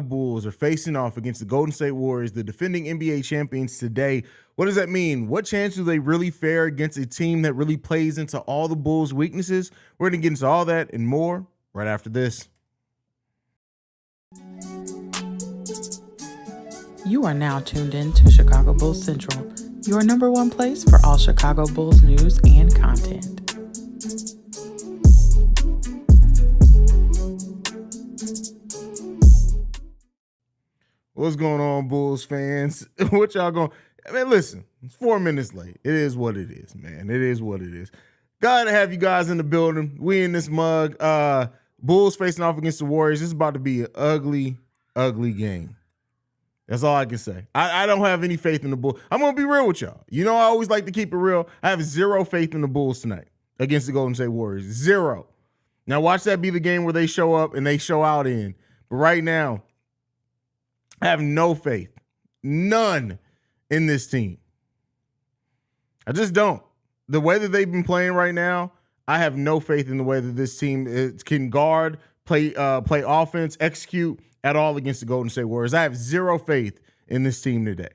Bulls are facing off against the Golden State Warriors, the defending NBA champions today. What does that mean? What chance do they really fare against a team that really plays into all the Bulls' weaknesses? We're going to get into all that and more right after this. You are now tuned in to Chicago Bulls Central, your number one place for all Chicago Bulls news and content. What's going on, Bulls fans? What y'all going? I mean, listen, it's 4 minutes late. It is what it is, man. It is what it is. Glad to have you guys in the building. We in this mug. Bulls facing off against the Warriors. This is about to be an ugly, ugly game. That's all I can say. I don't have any faith in the Bulls. I'm going to be real with y'all. You know I always like to keep it real. I have zero faith in the Bulls tonight against the Golden State Warriors. Zero. Now watch that be the game where they show up and they show out in. But right now, I have no faith, none in this team. I just don't. The way that they've been playing right now, I have no faith in the way that this team can guard, play offense, execute at all against the Golden State Warriors. I have zero faith in this team today.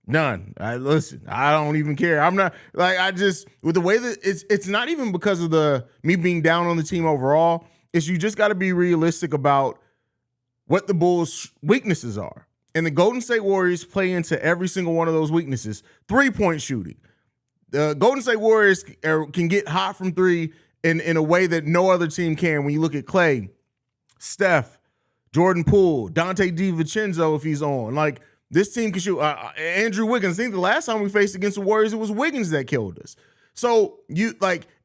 None. Listen, I don't even care. I'm not with the way that it's not even because of me being down on the team overall. It's you just got to be realistic about what the Bulls' weaknesses are. And the Golden State Warriors play into every single one of those weaknesses. 3-point shooting. The Golden State Warriors can get hot from three in a way that no other team can. When you look at Klay, Steph, Jordan Poole, Dante DiVincenzo if he's on. Like, this team can shoot. Andrew Wiggins. I think the last time we faced against the Warriors, it was Wiggins that killed us. So,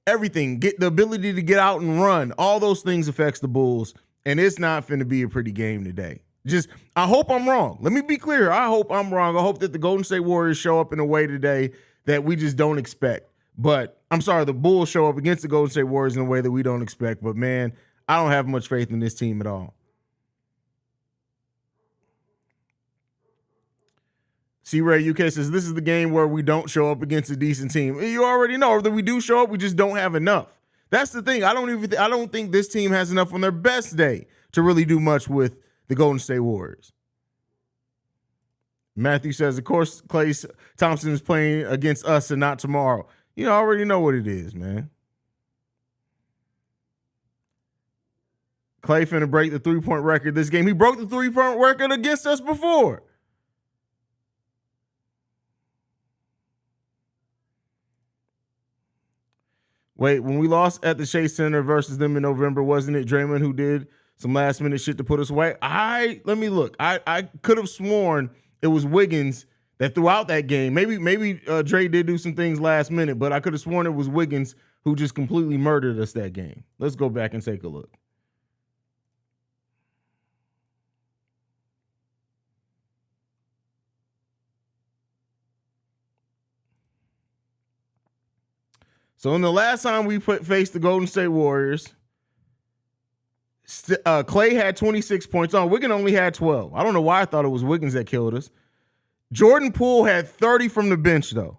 everything. Get the ability to get out and run. All those things affects the Bulls. And it's not finna be a pretty game today. I hope I'm wrong. Let me be clear. I hope I'm wrong. I hope that the Golden State Warriors show up in a way today that we just don't expect. But I'm sorry, the Bulls show up against the Golden State Warriors in a way that we don't expect. But, man, I don't have much faith in this team at all. C-Ray UK says, this is the game where we don't show up against a decent team. You already know that we do show up. We just don't have enough. That's the thing. I don't think this team has enough on their best day to really do much with the Golden State Warriors. Matthew says, of course, Klay Thompson is playing against us and not tomorrow. You already know what it is, man. Klay finna break the 3-point record this game. He broke the 3-point record against us before. Wait, when we lost at the Chase Center versus them in November, wasn't it Draymond who did some last-minute shit to put us away? Let me look. I could have sworn it was Wiggins that throughout that game. Maybe Dre did do some things last minute, but I could have sworn it was Wiggins who just completely murdered us that game. Let's go back and take a look. So in the last time we faced the Golden State Warriors, Klay had 26 points on. Wiggins only had 12. I don't know why I thought it was Wiggins that killed us. Jordan Poole had 30 from the bench, though.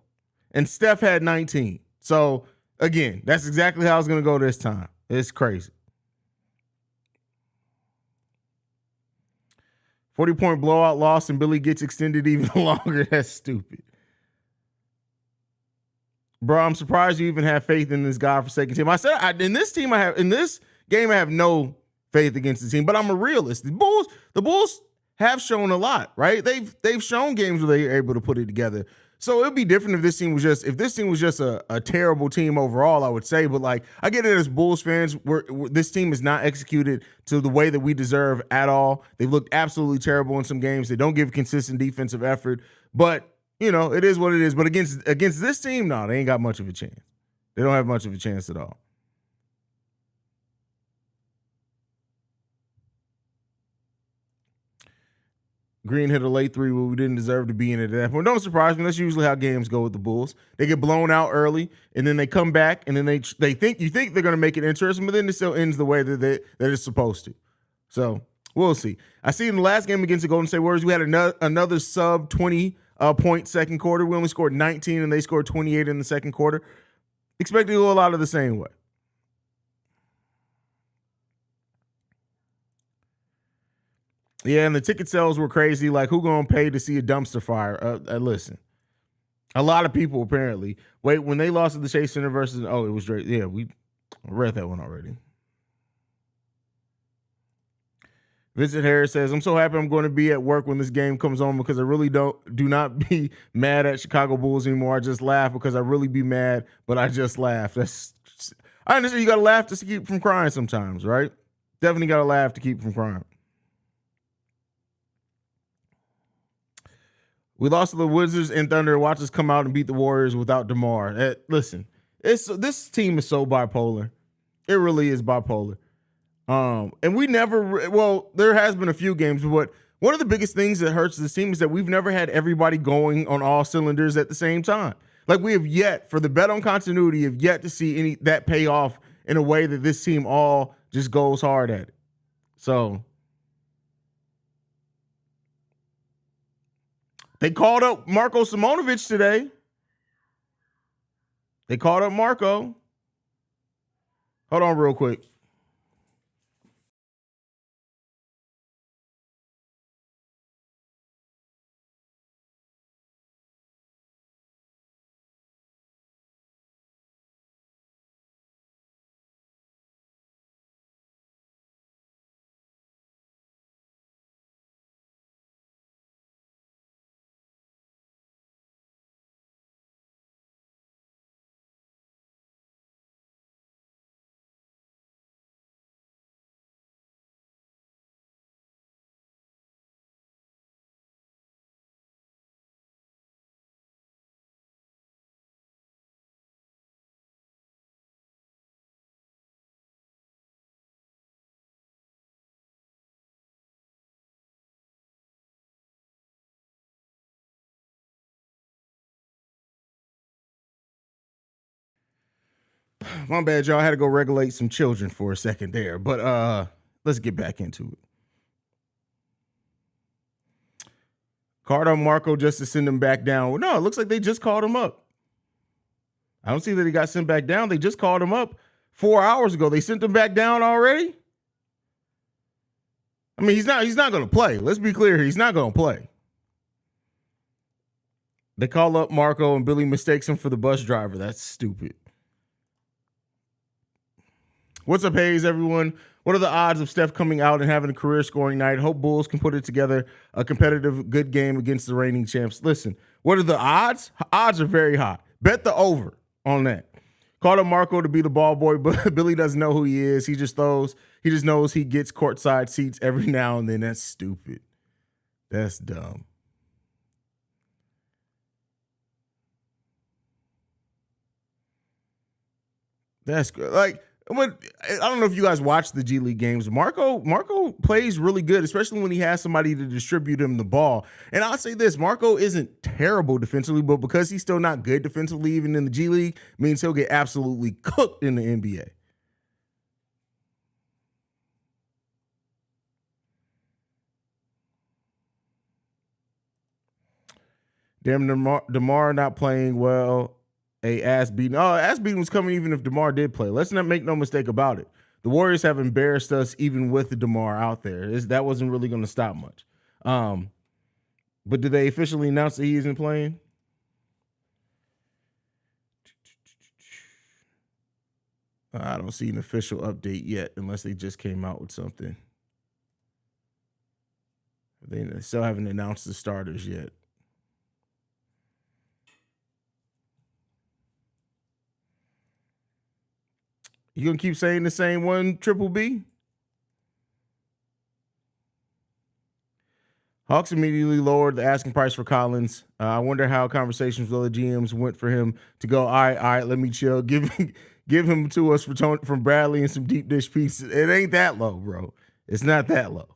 And Steph had 19. So, again, that's exactly how it's going to go this time. It's crazy. 40-point blowout loss and Billy gets extended even longer. That's stupid. Bro, I'm surprised you even have faith in this godforsaken team. I said in this game I have no faith against the team, but I'm a realist. The Bulls have shown a lot, right? They've shown games where they're able to put it together. So it'd be different if this team was just a terrible team overall, I would say. But I get it as Bulls fans, this team is not executed to the way that we deserve at all. They've looked absolutely terrible in some games. They don't give consistent defensive effort, but it is what it is. But against this team, no, they ain't got much of a chance. They don't have much of a chance at all. Green hit a late three where we didn't deserve to be in it at that point. Don't surprise me. That's usually how games go with the Bulls. They get blown out early, and then they come back, and then they think they're going to make it interesting, but then it still ends the way that it's supposed to. So we'll see. I see in the last game against the Golden State Warriors, we had another sub 20 point second quarter. We only scored 19, and they scored 28 in the second quarter. Expect to go a lot of the same way. Yeah, and the ticket sales were crazy. Like, who gonna pay to see a dumpster fire? Listen, a lot of people apparently. Wait, when they lost to the Chase Center versus, it was Drake. Yeah, we read that one already. Vincent Harris says, I'm so happy I'm going to be at work when this game comes on because I really do not be mad at Chicago Bulls anymore. I just laugh because I really be mad, but I just laugh. I understand you got to laugh to keep from crying sometimes, right? Definitely got to laugh to keep from crying. We lost to the Wizards and Thunder. Watch us come out and beat the Warriors without DeMar. Listen, this team is so bipolar. It really is bipolar. And we never, there has been a few games, but one of the biggest things that hurts this team is that we've never had everybody going on all cylinders at the same time. Like, we have yet, for the bet on continuity, have yet to see that pay off in a way that this team all just goes hard at it. So they called up Marko Simonovic today. They called up Marco. Hold on real quick. My bad, y'all. I had to go regulate some children for a second there. But let's get back into it. Called on Marco just to send him back down. No, it looks like they just called him up. I don't see that he got sent back down. They just called him up 4 hours ago. They sent him back down already? I mean, he's not going to play. Let's be clear. He's not going to play. They call up Marco and Billy mistakes him for the bus driver. That's stupid. What's up, Haize, everyone? What are the odds of Steph coming out and having a career scoring night? Hope Bulls can put it together, a competitive, good game against the reigning champs. Listen, what are the odds? Odds are very high. Bet the over on that. Called up Marco to be the ball boy, but Billy doesn't know who he is. He just knows he gets courtside seats every now and then. That's stupid. That's dumb. That's good. Like, but I don't know if you guys watch the G League games. Marco plays really good, especially when he has somebody to distribute him the ball. And I'll say this, Marco isn't terrible defensively, but because he's still not good defensively, even in the G League, means he'll get absolutely cooked in the NBA. Damn, DeMar not playing well. Ass beating. Oh, ass beating was coming even if DeMar did play. Let's not make no mistake about it. The Warriors have embarrassed us even with the DeMar out there. That wasn't really going to stop much. But did they officially announce that he isn't playing? I don't see an official update yet unless they just came out with something. They still haven't announced the starters yet. You gonna keep saying the same one, Triple B? Hawks immediately lowered the asking price for Collins. I wonder how conversations with other GMs went for him to go, all right, let me chill. Give him to us from Bradley and some deep dish pieces. It ain't that low, bro. It's not that low.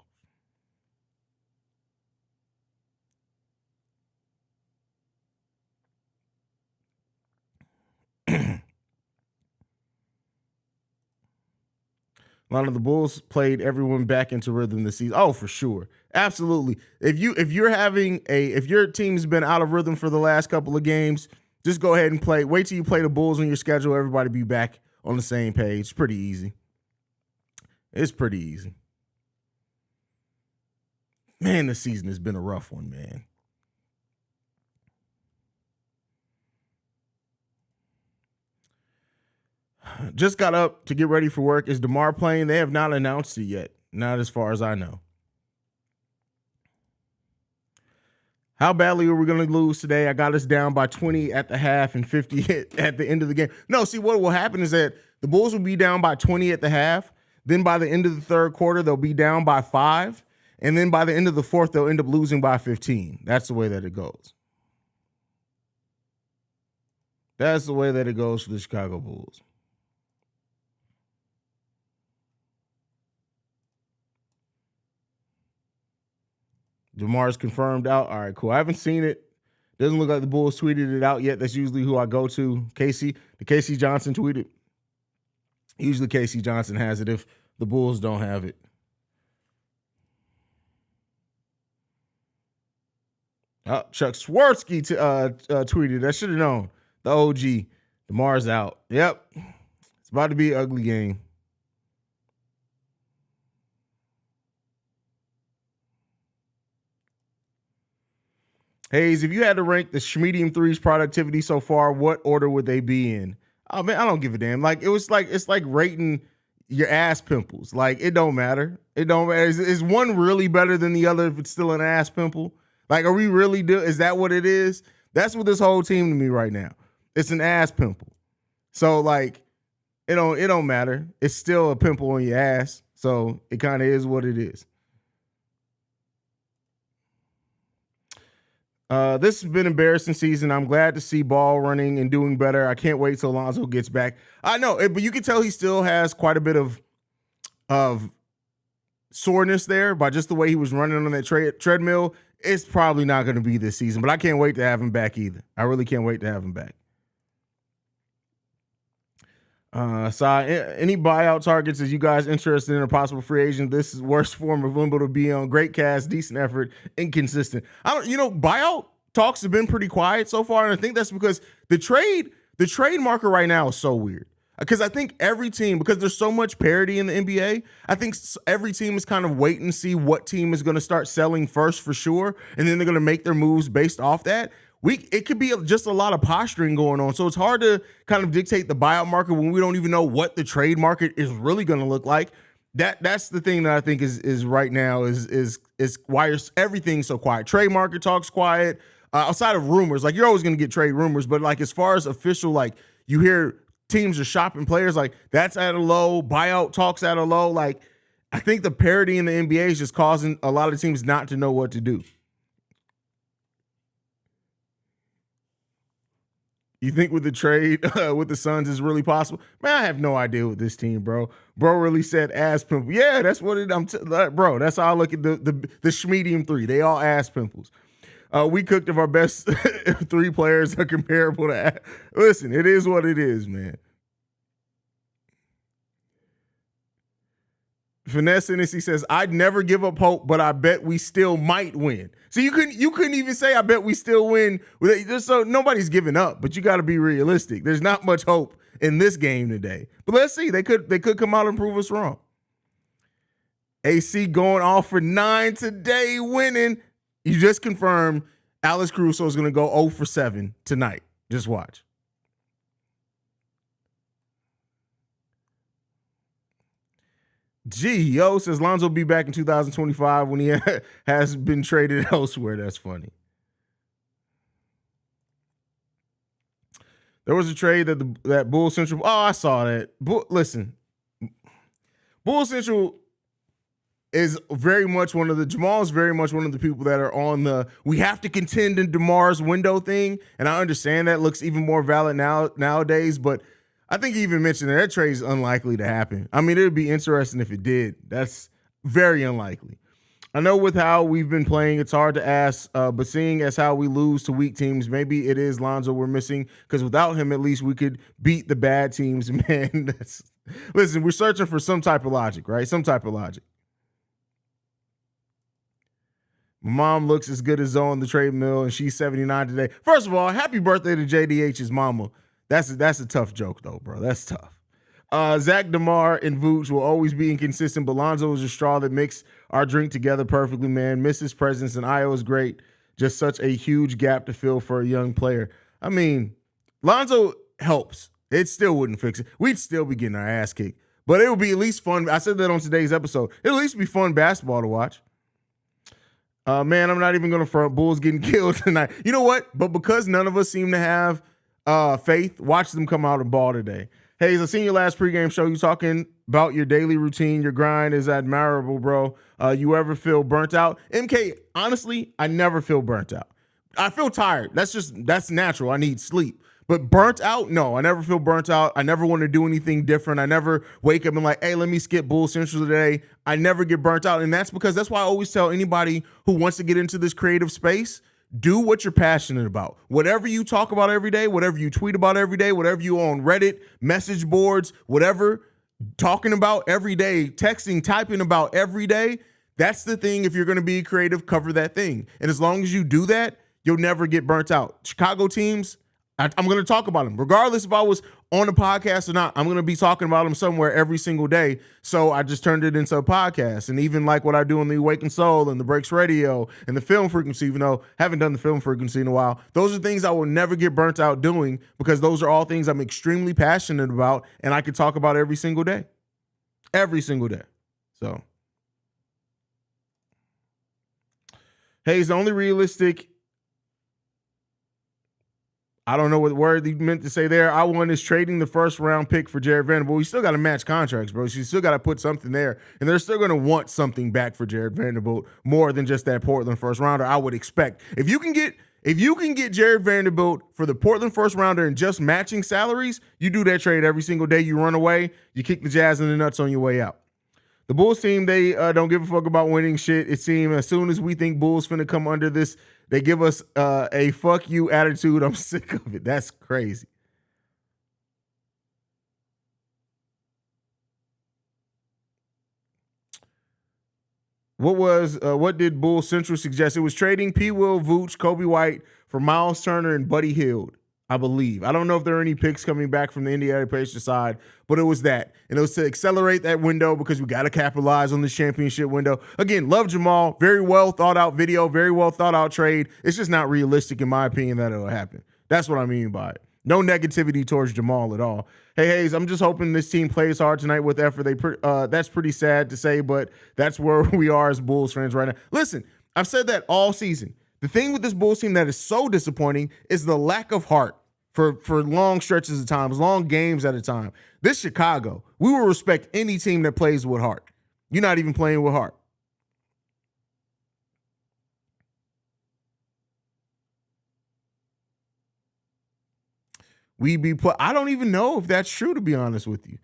A lot of the Bulls played everyone back into rhythm this season. Oh, for sure. Absolutely. If your team's been out of rhythm for the last couple of games, just go ahead and play. Wait till you play the Bulls on your schedule. Everybody be back on the same page. It's pretty easy. Man, this season has been a rough one, man. Just got up to get ready for work. Is DeMar playing? They have not announced it yet. Not as far as I know. How badly are we going to lose today? I got us down by 20 at the half and 50 at the end of the game. No, see, what will happen is that the Bulls will be down by 20 at the half. Then by the end of the third quarter, they'll be down by 5. And then by the end of the fourth, they'll end up losing by 15. That's the way that it goes. That's the way that it goes for the Chicago Bulls. DeMar's confirmed out. All right, cool. I haven't seen it. Doesn't look like the Bulls tweeted it out yet. That's usually who I go to. Casey Johnson tweeted. Usually Casey Johnson has it if the Bulls don't have it. Chuck Swirsky tweeted. I should have known. The OG. DeMar's out. Yep. It's about to be an ugly game. Haize, if you had to rank the Medium Three's productivity so far, what order would they be in? Oh man, I don't give a damn. Like it's like rating your ass pimples. Like it don't matter. It don't matter. Is one really better than the other if it's still an ass pimple? Like, are we really is that what it is? That's what this whole team to me right now. It's an ass pimple. So like, it don't matter. It's still a pimple on your ass. So it kind of is what it is. This has been an embarrassing season. I'm glad to see Ball running and doing better. I can't wait till Lonzo gets back. I know, but you can tell he still has quite a bit of soreness there by just the way he was running on that treadmill. It's probably not going to be this season, but I can't wait to have him back either. I really can't wait to have him back. So any buyout targets? Is you guys interested in a possible free agent? This is worst form of limbo to be on. Great cast, decent effort, inconsistent. Buyout talks have been pretty quiet so far, and I think that's because the trade market right now is so weird. Because I think every team, because there's so much parity in the NBA, I think every team is kind of waiting to see what team is going to start selling first for sure, and then they're going to make their moves based off that. It could be just a lot of posturing going on. So it's hard to kind of dictate the buyout market when we don't even know what the trade market is really going to look like. That's the thing that I think is right now is why everything's so quiet. Trade market talks quiet. Outside of rumors, like you're always going to get trade rumors, but like as far as official, like you hear teams are shopping players, like that's at a low. Buyout talks at a low. Like I think the parity in the NBA is just causing a lot of teams not to know what to do. You think with the trade with the Suns is really possible? Man, I have no idea with this team, bro. Bro really said ass pimple. Yeah, that's what it. Bro, that's how I look at the Medium Three. They all ass pimples. We cooked if our best 3 players are comparable to. Listen, it is what it is, man. Finesse Hennessy says, I'd never give up hope, but I bet we still might win. So you couldn't even say I bet we still win. So nobody's giving up, but you got to be realistic. There's not much hope in this game today. But let's see. They could come out and prove us wrong. AC going off for 9 today, winning. You just confirmed Alex Caruso is going to go 0 for 7 tonight. Just watch. Yo says Lonzo will be back in 2025 when he has been traded elsewhere. That's funny. There was a trade that Bull Central. Oh, I saw that. Listen, Bull Central is very much Jamal is very much one of the people that are on we have to contend in DeMar's window thing. And I understand that looks even more valid nowadays, but I think he even mentioned that trade is unlikely to happen. I mean, it would be interesting if it did. That's very unlikely. I know with how we've been playing, it's hard to ask, but seeing as how we lose to weak teams, maybe it is Lonzo we're missing, because without him, at least we could beat the bad teams. Man, listen, we're searching for some type of logic, right? Some type of logic. My mom looks as good as Zoe on the trade mill, and she's 79 today. First of all, happy birthday to JDH's mama. That's a tough joke, though, bro. That's tough. Zach DeMar and Vooch will always be inconsistent, but Lonzo is a straw that makes our drink together perfectly, man. Miss his presence, and Io is great. Just such a huge gap to fill for a young player. I mean, Lonzo helps. It still wouldn't fix it. We'd still be getting our ass kicked. But it would be at least fun. I said that on today's episode. It'll at least be fun basketball to watch. Man, I'm not even going to front. Bulls getting killed tonight. You know what? But because none of us seem to have faith, watch them come out and ball today. Haize, I seen your last pregame show. You talking about your daily routine. Your grind is admirable, bro. You ever feel burnt out? MK, honestly, I never feel burnt out. I feel tired. That's natural. I need sleep. But burnt out? No, I never feel burnt out. I never want to do anything different. I never wake up and like, hey, let me skip Bull Central today. I never get burnt out. And that's why I always tell anybody who wants to get into this creative space, do what you're passionate about. Whatever you talk about every day, whatever you tweet about every day, whatever you on Reddit, message boards, whatever, talking about every day, texting, typing about every day, that's the thing. If you're going to be creative, cover that thing. And as long as you do that, you'll never get burnt out. Chicago teams, I'm going to talk about them. Regardless if I was on a podcast or not, I'm going to be talking about them somewhere every single day. So I just turned it into a podcast. And even like what I do on the Awakened Soul and the Breaks Radio and the Film Frequency, even though I haven't done the Film Frequency in a while, those are things I will never get burnt out doing because those are all things I'm extremely passionate about and I could talk about every single day. Every single day. So, Haize, the only realistic, I don't know what word he meant to say there. I want is trading the first round pick for Jared Vanderbilt. We still got to match contracts, bro. You still got to put something there. And they're still going to want something back for Jared Vanderbilt more than just that Portland first rounder, I would expect. If you can get Jared Vanderbilt for the Portland first rounder and just matching salaries, you do that trade every single day. You run away, you kick the Jazz in the nuts on your way out. The Bulls team, they don't give a fuck about winning shit. It seems as soon as we think Bulls finna come under this, they give us a fuck you attitude. I'm sick of it. That's crazy. What did Bull Central suggest? It was trading P. Will, Vooch, Kobe White for Miles Turner and Buddy Hield, I believe. I don't know if there are any picks coming back from the Indiana Pacers side, but it was that. And it was to accelerate that window because we got to capitalize on this championship window. Again, love Jamal. Very well thought out video, very well thought out trade. It's just not realistic, in my opinion, that it'll happen. That's what I mean by it. No negativity towards Jamal at all. Hey, Haize, I'm just hoping this team plays hard tonight with effort. That's pretty sad to say, but that's where we are as Bulls fans right now. Listen, I've said that all season. The thing with this Bulls team that is so disappointing is the lack of heart for long stretches of time, long games at a time. This Chicago, we will respect any team that plays with heart. You're not even playing with heart. I don't even know if that's true, to be honest with you.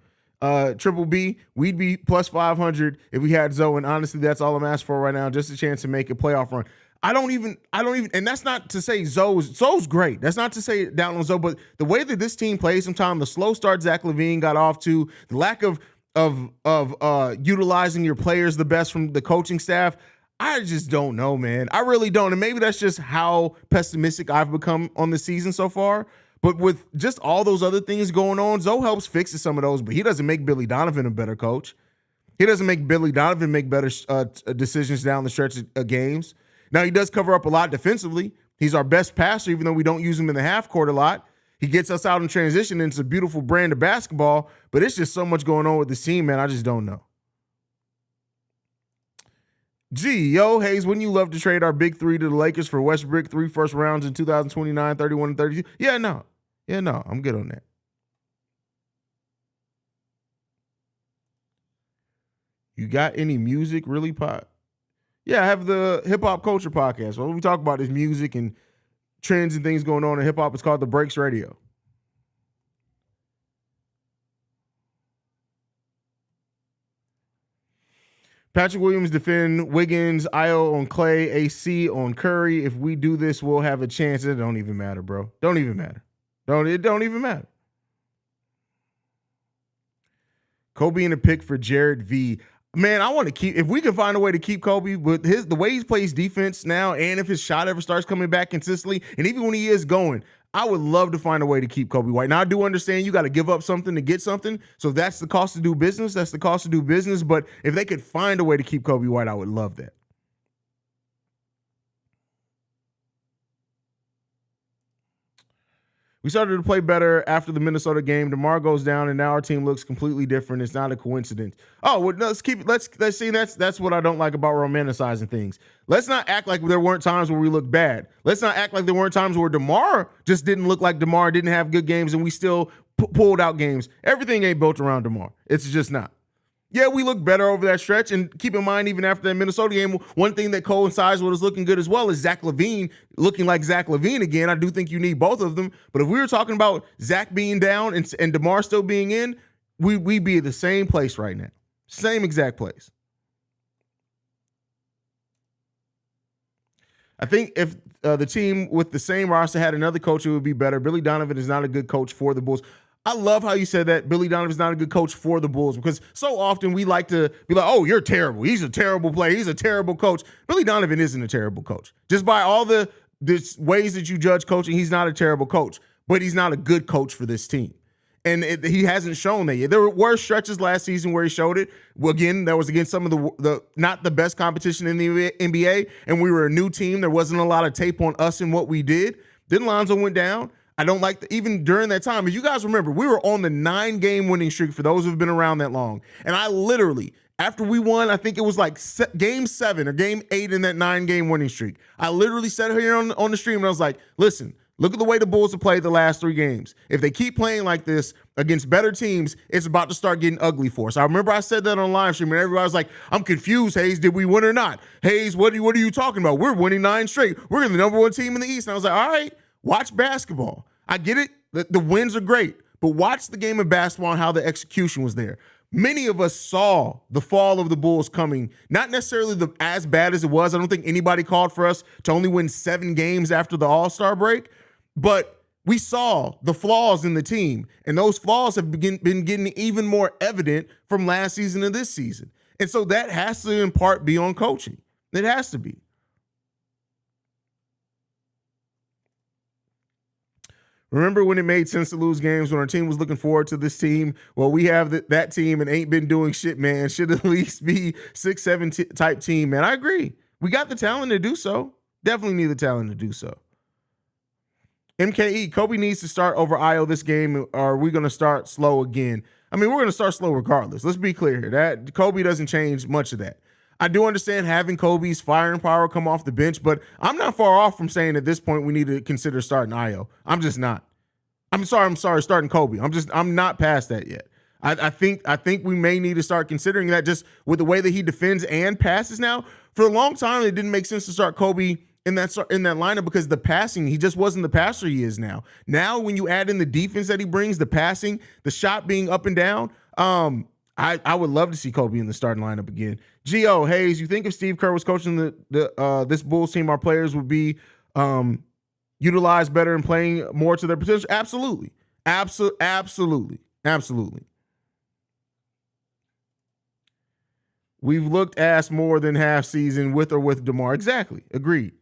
Triple B, we'd be plus 500 if we had Zoe, and honestly, that's all I'm asking for right now, just a chance to make a playoff run. I don't even, and that's not to say Zoe's great. That's not to say down on Zoe, but the way that this team plays sometimes, the slow start Zach LaVine got off to, the lack of utilizing your players the best from the coaching staff, I just don't know, man. I really don't, and maybe that's just how pessimistic I've become on the season so far. But with just all those other things going on, Zoe helps fix some of those, but he doesn't make Billy Donovan a better coach. He doesn't make Billy Donovan make better decisions down the stretch of games. Now, he does cover up a lot defensively. He's our best passer, even though we don't use him in the half court a lot. He gets us out in transition, and it's a beautiful brand of basketball, but it's just so much going on with this team, man. I just don't know. Haize, wouldn't you love to trade our big three to the Lakers for Westbrook, 3 first rounds in 2029, 31, and 32? Yeah, no, I'm good on that. You got any music really pop? Yeah, I have the Hip Hop Culture Podcast. What we talk about is music and trends and things going on in hip hop. It's called The Breaks Radio. Patrick Williams defend Wiggins, Io on Clay, AC on Curry. If we do this, we'll have a chance. It don't even matter, bro. Don't even matter. It don't even matter. Kobe in a pick for Jared V. Man, I want to keep, if we can find a way to keep Kobe with the way he plays defense now, and if his shot ever starts coming back consistently, and even when he is going, I would love to find a way to keep Kobe White. Now, I do understand you got to give up something to get something. So if that's the cost to do business, that's the cost to do business. But if they could find a way to keep Kobe White, I would love that. We started to play better after the Minnesota game. DeMar goes down, and now our team looks completely different. It's not a coincidence. Oh, well, let's see. That's what I don't like about romanticizing things. Let's not act like there weren't times where we looked bad. Let's not act like there weren't times where DeMar just didn't look like DeMar, didn't have good games, and we still pulled out games. Everything ain't built around DeMar. It's just not. Yeah, we look better over that stretch. And keep in mind, even after that Minnesota game, one thing that coincides with us looking good as well is Zach LaVine looking like Zach LaVine again. I do think you need both of them. But if we were talking about Zach being down and DeMar still being in, we'd be at the same place right now. Same exact place. I think if the team with the same roster had another coach, it would be better. Billy Donovan is not a good coach for the Bulls. I love how you said that Billy Donovan's not a good coach for the Bulls, because so often we like to be like, oh, you're terrible. He's a terrible player. He's a terrible coach. Billy Donovan isn't a terrible coach. Just by all the ways that you judge coaching, he's not a terrible coach, but he's not a good coach for this team. And he hasn't shown that yet. There were stretches last season where he showed it. Well, again, that was against some of the not the best competition in the NBA, and we were a new team. There wasn't a lot of tape on us and what we did. Then Lonzo went down. I don't like even during that time. As you guys remember, we were on the 9-game winning streak for those who've been around that long. And I literally, after we won, I think it was like game 7 or game 8 in that 9-game winning streak, I literally sat here on the stream and I was like, listen, look at the way the Bulls have played the last 3 games. If they keep playing like this against better teams, it's about to start getting ugly for us. I remember I said that on live stream and everybody was like, I'm confused, Haize. Did we win or not? Haize, what are you talking about? We're winning 9 straight. We're the number 1 team in the East. And I was like, all right. Watch basketball. I get it. The wins are great, but watch the game of basketball and how the execution was there. Many of us saw the fall of the Bulls coming, not necessarily as bad as it was. I don't think anybody called for us to only win 7 games after the All-Star break, but we saw the flaws in the team, and those flaws have been getting even more evident from last season to this season. And so that has to, in part, be on coaching. It has to be. Remember when it made sense to lose games when our team was looking forward to this team? Well, we have that team and ain't been doing shit, man. Should at least be 6-7 type team, man. I agree. We got the talent to do so. Definitely need the talent to do so. MKE, Kobe needs to start over Io this game, or are we going to start slow again? I mean, we're going to start slow regardless. Let's be clear here. That Kobe doesn't change much of that. I do understand having Kobe's firing power come off the bench, but I'm not far off from saying at this point we need to consider starting Io. I'm just not. I'm sorry, starting Kobe. I'm not past that yet. I think we may need to start considering that, just with the way that he defends and passes now. For a long time, it didn't make sense to start Kobe in that lineup because the passing, he just wasn't the passer he is now. Now, when you add in the defense that he brings, the passing, the shot being up and down, I would love to see Kobe in the starting lineup again. Gio, Haize, you think if Steve Kerr was coaching this Bulls team, our players would be utilized better and playing more to their potential? Absolutely. Absolutely. We've looked ass more than half season with or with DeMar. Exactly. Agreed.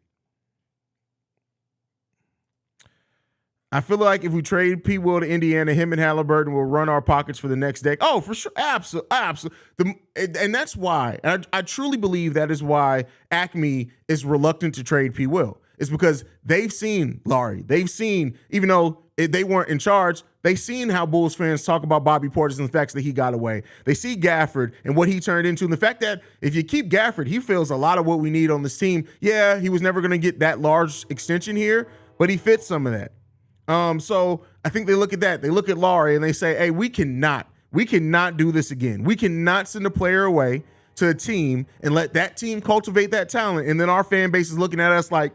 I feel like if we trade P. Will to Indiana, him and Halliburton will run our pockets for the next decade. Oh, for sure. Absolutely. And that's why, and I truly believe that is why Acme is reluctant to trade P. Will. It's because they've seen Laurie. They've seen, even though they weren't in charge, they've seen how Bulls fans talk about Bobby Portis and the fact that he got away. They see Gafford and what he turned into. And the fact that if you keep Gafford, he fills a lot of what we need on this team. Yeah, he was never going to get that large extension here, but he fits some of that. So I think they look at that. They look at Laurie and they say, hey, we cannot do this again. We cannot send a player away to a team and let that team cultivate that talent. And then our fan base is looking at us like,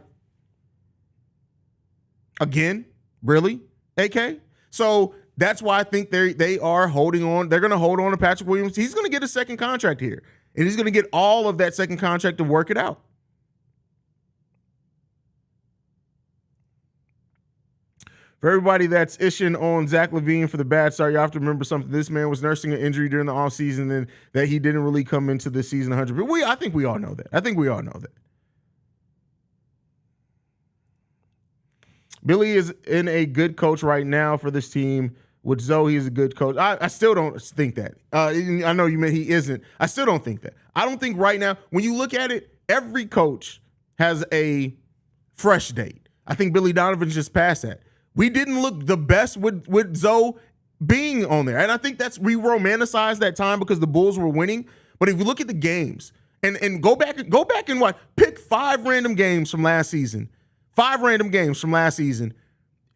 again, really, AK? So that's why I think they are holding on. They're going to hold on to Patrick Williams. He's going to get a second contract here, and he's going to get all of that second contract to work it out. For everybody that's ishing on Zach LaVine for the bad start, you have to remember something. This man was nursing an injury during the offseason and that he didn't really come into this season 100%. I think we all know that. Billy is in a good coach right now for this team. With Zoe, he's a good coach. I still don't think that. I know you meant he isn't. I still don't think that. I don't think right now, when you look at it, every coach has a fresh date. I think Billy Donovan's just passed that. We didn't look the best with Zoe being on there. And I think we romanticized that time because the Bulls were winning. But if you look at the games and go back and watch, pick 5 random games from last season. 5 random games from last season.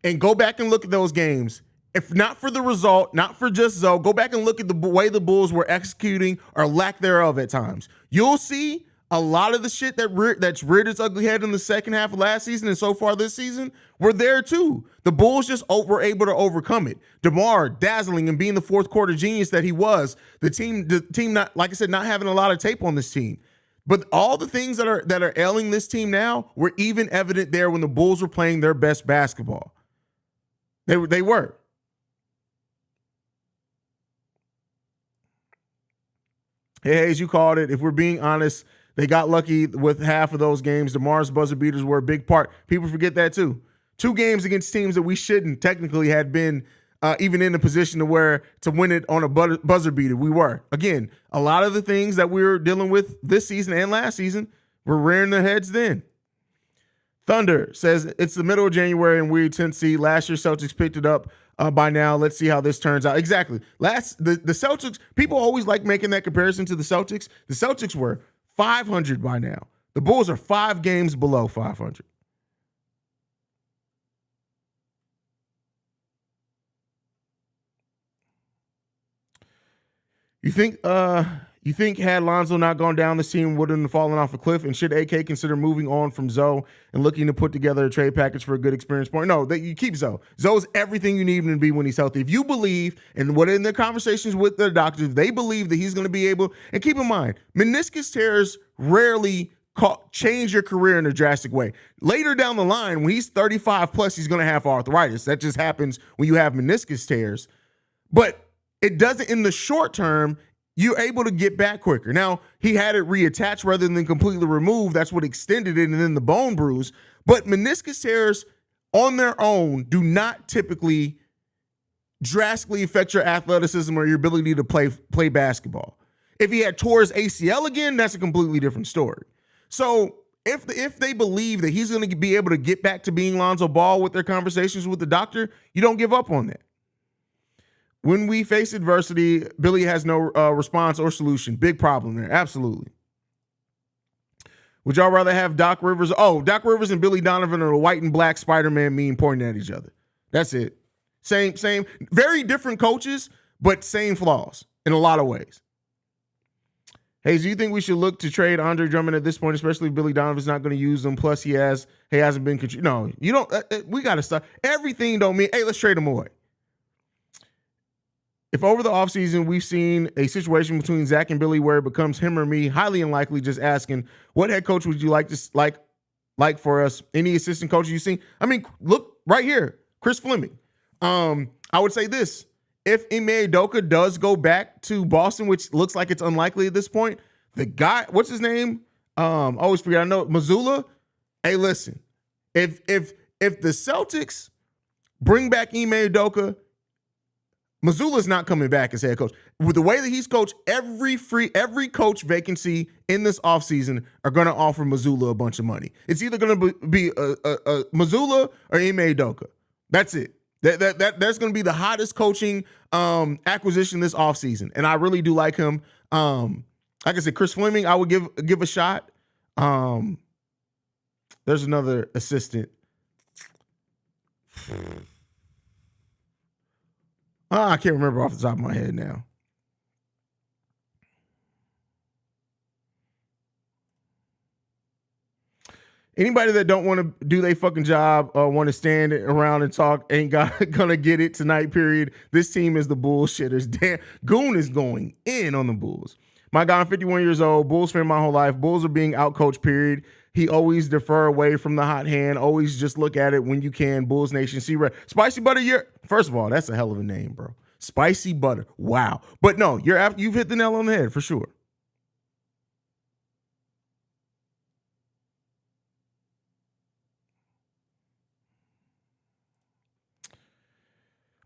And go back and look at those games. If not for the result, not for just Zoe, go back and look at the way the Bulls were executing or lack thereof at times. You'll see a lot of the shit that's reared its ugly head in the second half of last season and so far this season were there too. The Bulls just were able to overcome it. DeMar dazzling and being the fourth quarter genius that he was. The team not, like I said, not having a lot of tape on this team. But all the things that are ailing this team now were even evident there when the Bulls were playing their best basketball. They were. Hey, Haize, you called it. If we're being honest, they got lucky with half of those games. DeMar's buzzer beaters were a big part. People forget that too. 2 games against teams that we shouldn't technically had been even in a position to win it on a buzzer beater. We were. Again, a lot of the things that we were dealing with this season and last season were rearing their heads then. Thunder says it's the middle of January and we're 10th seed. Last year, Celtics picked it up by now. Let's see how this turns out. Exactly. The Celtics, people always like making that comparison to the Celtics. The Celtics were 500 by now. The Bulls are 5 games below 500. You think had Lonzo not gone down, this team wouldn't have fallen off a cliff? And should AK consider moving on from Zoe and looking to put together a trade package for a good experience point? No, that you keep Zoe. Zoe's everything you need him to be when he's healthy. If you believe, and what in their conversations with the doctors, they believe that he's going to be able, and keep in mind, meniscus tears rarely change your career in a drastic way. Later down the line, when he's 35 plus, he's going to have arthritis. That just happens when you have meniscus tears. But it doesn't in the short term. You're able to get back quicker. Now, he had it reattached rather than completely removed. That's what extended it and then the bone bruise. But meniscus tears on their own do not typically drastically affect your athleticism or your ability to play basketball. If he had tore his ACL again, that's a completely different story. So if they believe that he's going to be able to get back to being Lonzo Ball with their conversations with the doctor, you don't give up on that. When we face adversity, Billy has no response or solution. Big problem there. Absolutely. Would y'all rather have Doc Rivers? Oh, Doc Rivers and Billy Donovan are a white and black Spider-Man meme pointing at each other. That's it. Same, very different coaches, but same flaws in a lot of ways. Hey, do you think we should look to trade Andre Drummond at this point, especially if Billy Donovan's not going to use them? Plus, he hasn't been. No, you don't. We got to stop. Everything don't mean, hey, let's trade him away. If over the offseason we've seen a situation between Zach and Billy where it becomes him or me, highly unlikely, just asking, what head coach would you like for us? Any assistant coaches you've seen? I mean, look right here, Chris Fleming. I would say this. If Ime Udoka does go back to Boston, which looks like it's unlikely at this point, the guy, what's his name? Always forget. I know Mazzulla. Hey, listen, if the Celtics bring back Ime Udoka, Mazzulla's not coming back as head coach. With the way that he's coached, every coach vacancy in this offseason are going to offer Mazzulla a bunch of money. It's either going to be a Mazzulla or Ime Udoka. That's it. That's going to be the hottest coaching acquisition this offseason. And I really do like him. Like I said, Chris Fleming, I would give a shot. There's another assistant. I can't remember off the top of my head now. Anybody that don't want to do their fucking job or want to stand around and talk ain't gonna get it tonight, period. This team is the bullshitters. Damn, Goon is going in on the Bulls. My guy, I'm 51 years old, Bulls fan my whole life. Bulls are being outcoached, period. He always defer away from the hot hand. Always just look at it when you can. Bulls Nation, see red. Spicy Butter, first of all, that's a hell of a name, bro. Spicy Butter. Wow. But no, you've hit the nail on the head for sure.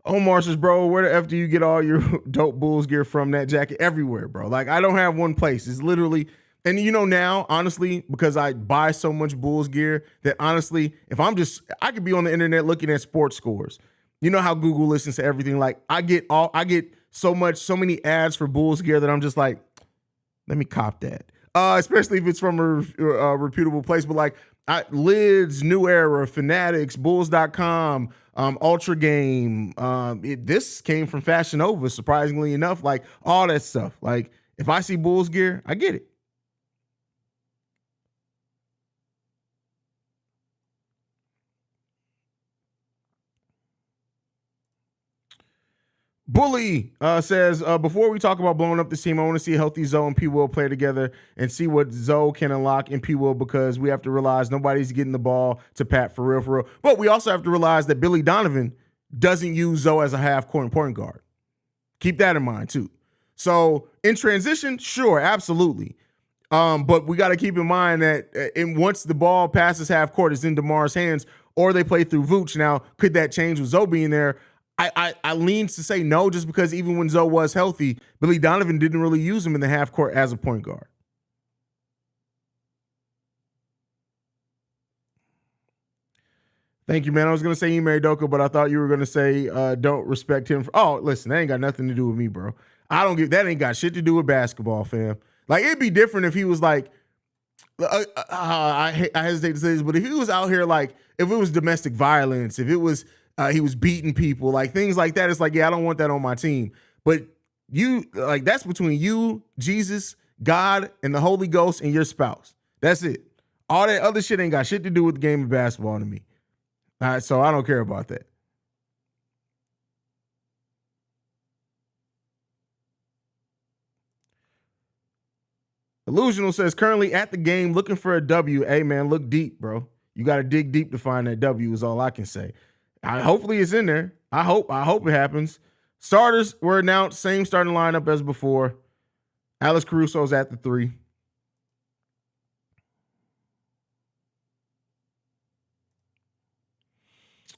Omar says, bro, where the F do you get all your dope Bulls gear from? That jacket everywhere, bro. Like, I don't have one place. It's literally, and now, honestly, because I buy so much Bulls gear that honestly, if I could be on the internet looking at sports scores. You know how Google listens to everything. Like, I get so many ads for Bulls gear that I'm just like, let me cop that. Especially if it's from a reputable place. But like, Lids, New Era, Fanatics, Bulls.com, Ultra Game. This came from Fashion Nova, surprisingly enough. Like, all that stuff. Like, if I see Bulls gear, I get it. Bully says, before we talk about blowing up this team, I want to see a healthy Zoe and P. Will play together and see what Zoe can unlock in P. Will, because we have to realize nobody's getting the ball to Pat for real, for real. But we also have to realize that Billy Donovan doesn't use Zoe as a half-court point guard. Keep that in mind, too. So, in transition, sure, absolutely. But we got to keep in mind that once the ball passes half-court, it's in DeMar's hands, or they play through Vooch. Now, could that change with Zoe being there? I lean to say no, just because even when Zoe was healthy, Billy Donovan didn't really use him in the half court as a point guard. Thank you, man. I was going to say Ime Udoka, but I thought you were going to say don't respect him. Listen, that ain't got nothing to do with me, bro. That ain't got shit to do with basketball, fam. Like, it'd be different if he was like, I hesitate to say this, but if he was out here, like, if it was domestic violence, if it was he was beating people, like things like that. It's like, yeah, I don't want that on my team. But that's between you, Jesus, God, and the Holy Ghost and your spouse. That's it. All that other shit ain't got shit to do with the game of basketball to me. All right, so I don't care about that. Illusional says, currently at the game looking for a W. Hey, man, look deep, bro. You got to dig deep to find that W is all I can say. Hopefully it's in there. I hope it happens. Starters were announced, same starting lineup as before. Alex Caruso's at the 3.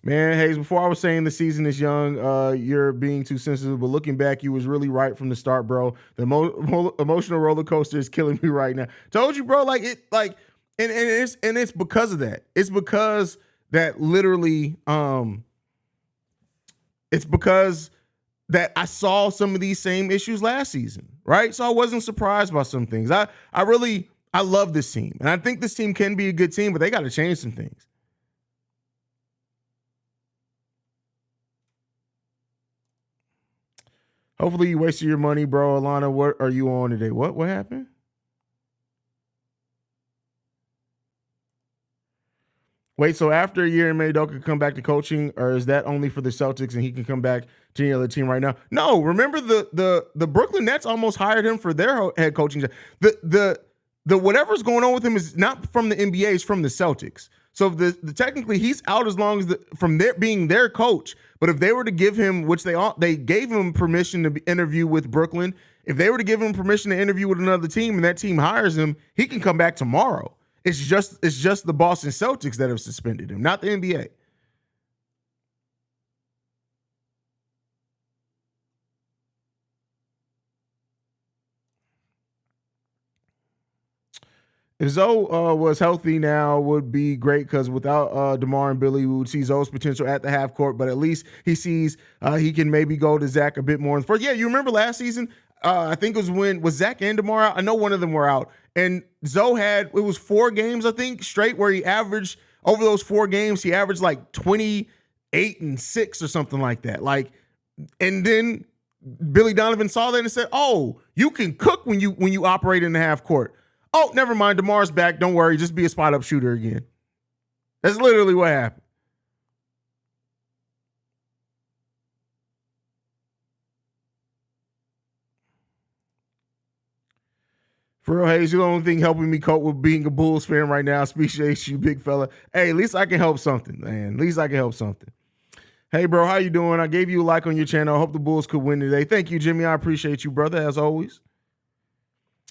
Man, Haize, before I was saying the season is young, you're being too sensitive, but looking back, you was really right from the start, bro. The emotional roller coaster is killing me right now. Told you, bro, and it's because of that. It's because that literally, it's because that I saw some of these same issues last season, right? So I wasn't surprised by some things. I love this team, and I think this team can be a good team, but they got to change some things. Hopefully you wasted your money, bro. Alana, what are you on today? What happened? Wait, so after a year, Ime Udoka can come back to coaching, or is that only for the Celtics and he can come back to any other team right now? No, remember the Brooklyn Nets almost hired him for their head coaching job. The whatever's going on with him is not from the NBA, it's from the Celtics. So technically he's out as long as from being their coach. But if they were to give him, which they gave him permission to interview with Brooklyn, if they were to give him permission to interview with another team and that team hires him, he can come back tomorrow. It's just the Boston Celtics that have suspended him, not the NBA. If Zoe was healthy now, would be great, because without DeMar and Billy, we would see Zoe's potential at the half court, but at least he sees he can maybe go to Zach a bit more in the first. Yeah, you remember last season? I think it was Zach and DeMar out? I know one of them were out. And Zoe it was 4 games, I think, straight, where he averaged, over those 4 games, he averaged like 28 and 6 or something like that. Like, and then Billy Donovan saw that and said, oh, you can cook when you operate in the half court. Oh, never mind. DeMar's back. Don't worry. Just be a spot-up shooter again. That's literally what happened. For real, Haize, you're the only thing helping me cope with being a Bulls fan right now. Appreciate you, big fella. Hey, at least I can help something, man. At least I can help something. Hey, bro, how you doing? I gave you a like on your channel. I hope the Bulls could win today. Thank you, Jimmy. I appreciate you, brother, as always.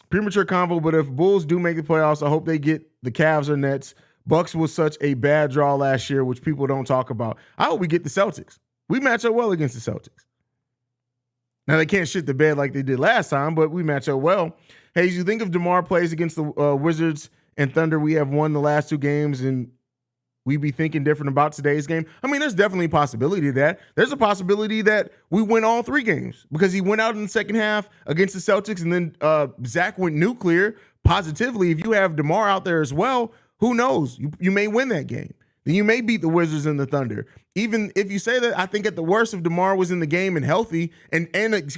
Premature convo, but if Bulls do make the playoffs, I hope they get the Cavs or Nets. Bucks was such a bad draw last year, which people don't talk about. I hope we get the Celtics. We match up well against the Celtics. Now, they can't shit the bed like they did last time, but we match up well. Haize, you think if DeMar plays against the Wizards and Thunder, we have won the last 2 games and we be thinking different about today's game? I mean, there's definitely a possibility of that. There's a possibility that we win all 3 games because he went out in the second half against the Celtics and then Zach went nuclear positively. If you have DeMar out there as well, who knows? You may win that game. Then you may beat the Wizards and the Thunder. Even if you say that, I think at the worst, if DeMar was in the game and healthy, and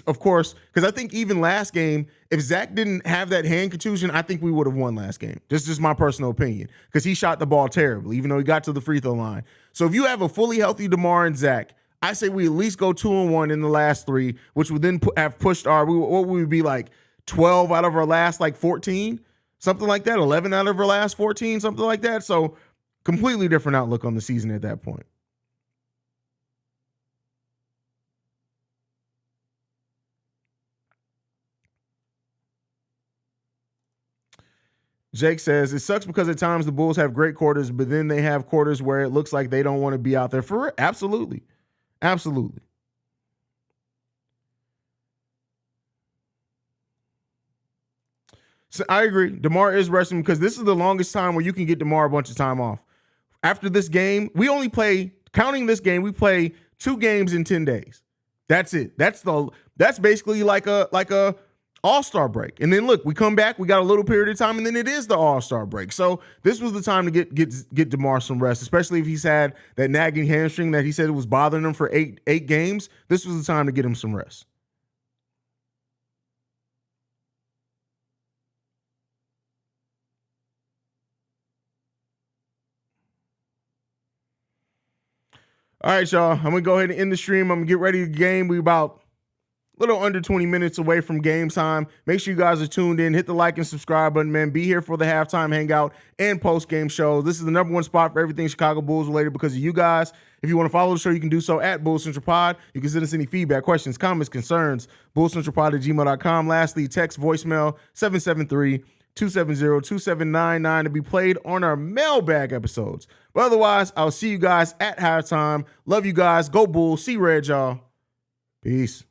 of course, because I think even last game, if Zach didn't have that hand contusion, I think we would have won last game. This is just my personal opinion, because he shot the ball terribly, even though he got to the free throw line. So if you have a fully healthy DeMar and Zach, I say we at least go 2-1 in the last 3, which would then have pushed what would we be like 12 out of our last like 14, something like that, 11 out of our last 14, something like that. So completely different outlook on the season at that point. Jake says, it sucks because at times the Bulls have great quarters, but then they have quarters where it looks like they don't want to be out there for it. Absolutely. Absolutely. So I agree. DeMar is resting because this is the longest time where you can get DeMar a bunch of time off. After this game, we only play, counting this game, we play 2 games in 10 days. That's it. That's basically like a All-Star break. And then look, we come back, we got a little period of time, and then it is the All-Star break. So this was the time to get DeMar some rest, especially if he's had that nagging hamstring that he said was bothering him for eight games. This was the time to get him some rest. All right, y'all. I'm going to go ahead and end the stream. I'm going to get ready to game. We about a little under 20 minutes away from game time. Make sure you guys are tuned in. Hit the like and subscribe button, man. Be here for the halftime hangout and post-game show. This is the #1 spot for everything Chicago Bulls related because of you guys. If you want to follow the show, you can do so at Bulls Central Pod. You can send us any feedback, questions, comments, concerns, bullscentralpod@gmail.com. Lastly, text voicemail 773-270-2799 to be played on our mailbag episodes. But otherwise, I'll see you guys at halftime. Love you guys. Go Bulls. See red, y'all. Peace.